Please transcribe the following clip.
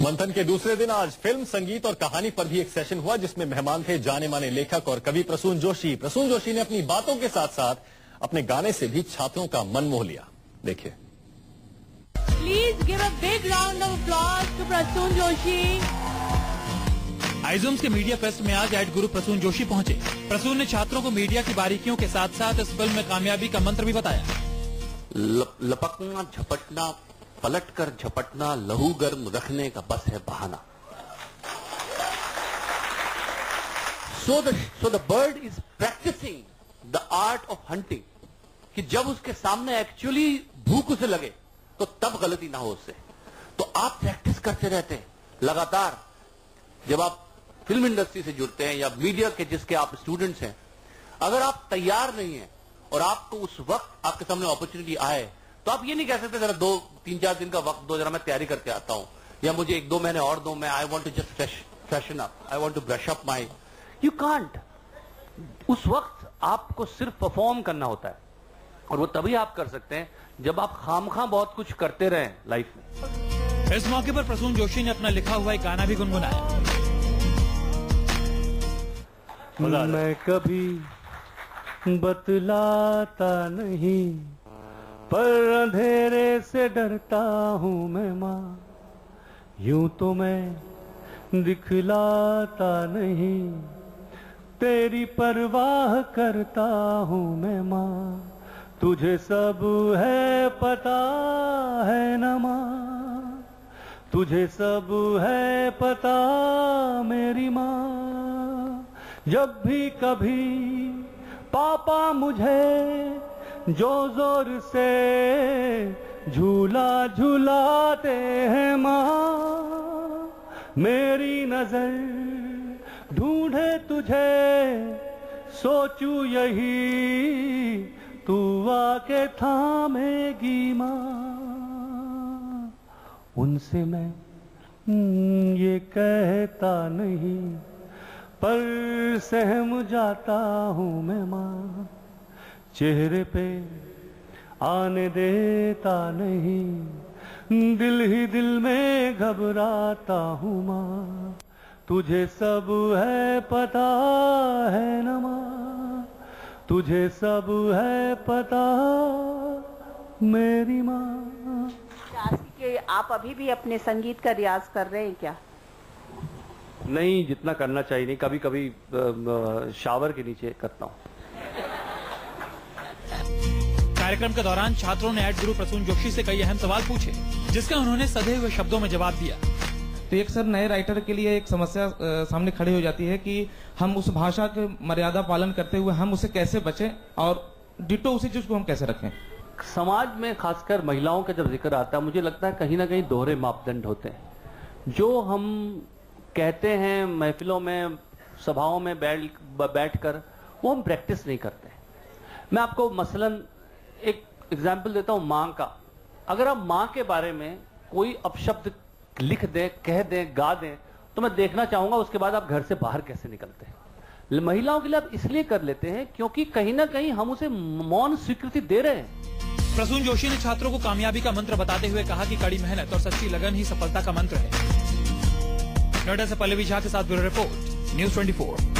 मंथन के दूसरे दिन आज फिल्म, संगीत और कहानी पर भी एक सेशन हुआ, जिसमें मेहमान थे जाने माने लेखक और कवि प्रसून जोशी। प्रसून जोशी ने अपनी बातों के साथ साथ अपने गाने से भी छात्रों का मन मोह लिया। देखिए। Please give a big round of applause to Prasoon Joshi. आइजोम्स के मीडिया फेस्ट में आज एड गुरु प्रसून जोशी पहुंचे। प्रसून ने छात्रों को मीडिया की बारीकियों के साथ साथ इस फिल्म में कामयाबी का मंत्र भी बताया। लपकना, झपटना, पलट कर झपटना, लहू गर्म रखने का बस है बहाना। So the bird is practicing the art of hunting, कि जब उसके सामने एक्चुअली भूख उसे लगे तो तब गलती ना हो उससे। तो आप प्रैक्टिस करते रहते हैं लगातार। जब आप फिल्म इंडस्ट्री से जुड़ते हैं या मीडिया के जिसके आप स्टूडेंट्स हैं, अगर आप तैयार नहीं हैं और आपको उस वक्त आपके सामने अपॉर्चुनिटी आए, तो आप ये नहीं कह सकते जरा 2-3-4 दिन का वक्त दो, जरा मैं तैयारी करके आता हूं, या मुझे 1-2 महीने और दो, मैं I want to just freshen up, I want to brush up my. You can't. उस वक्त आपको सिर्फ परफॉर्म करना होता है, और वो तभी आप कर सकते हैं जब आप खामखा बहुत कुछ करते रहें लाइफ में। इस मौके पर प्रसून जोशी ने अपना लिखा हुआ एक गाना भी गुनगुनाया। मैं कभी बतलाता नहीं, पर अंधेरे से डरता हूँ मैं माँ। यूं तो मैं दिखलाता नहीं, तेरी परवाह करता हूँ मैं माँ। तुझे सब है पता है न माँ, तुझे सब है पता मेरी माँ। जब भी कभी पापा मुझे जो जोर से झूला झूलाते हैं माँ, मेरी नजर ढूंढे तुझे, सोचूं यही तू आके थामेगी माँ। उनसे मैं ये कहता नहीं, पर सहम जाता हूँ मैं माँ। चेहरे पे आने देता नहीं, दिल ही दिल में घबराता हूँ माँ। तुझे सब है पता है न माँ, तुझे सब है पता मेरी माँ। कि आप अभी भी अपने संगीत का रियाज कर रहे हैं क्या? नहीं, जितना करना चाहिए नहीं। कभी कभी शावर के नीचे करता हूँ। कार्यक्रम के दौरान छात्रों ने एड गुरु प्रसून जोशी से कई अहम सवाल पूछे, जिसका उन्होंने सधे हुए शब्दों में जवाब दिया। तो एक सर, नए राइटर के लिए एक समस्या सामने खड़ी हो जाती है कि हम उस भाषा के मर्यादा पालन करते हुए हम उसे कैसे बचें, और डिटो उसी चीज को हम कैसे रखें। समाज में खासकर महिलाओं का जब जिक्र आता है, मुझे लगता है कहीं ना कहीं दोहरे मापदंड होते हैं। जो हम कहते हैं महफिलों में, सभाओं में बैठकर, वो हम प्रैक्टिस नहीं करते। मैं आपको मसलन एक एग्जाम्पल देता हूं मां का। अगर आप मां के बारे में कोई अपशब्द लिख दें, कह दें, गा दें, तो मैं देखना चाहूंगा उसके बाद आप घर से बाहर कैसे निकलते हैं। महिलाओं के लिए आप इसलिए कर लेते हैं क्योंकि कहीं ना कहीं हम उसे मौन स्वीकृति दे रहे हैं। प्रसून जोशी ने छात्रों को कामयाबी का मंत्र बताते हुए कहा कि कड़ी मेहनत और सच्ची लगन ही सफलता का मंत्र है। नोएडा से पल्लवी झा के साथ ब्यूरो रिपोर्ट, न्यूज़ 24।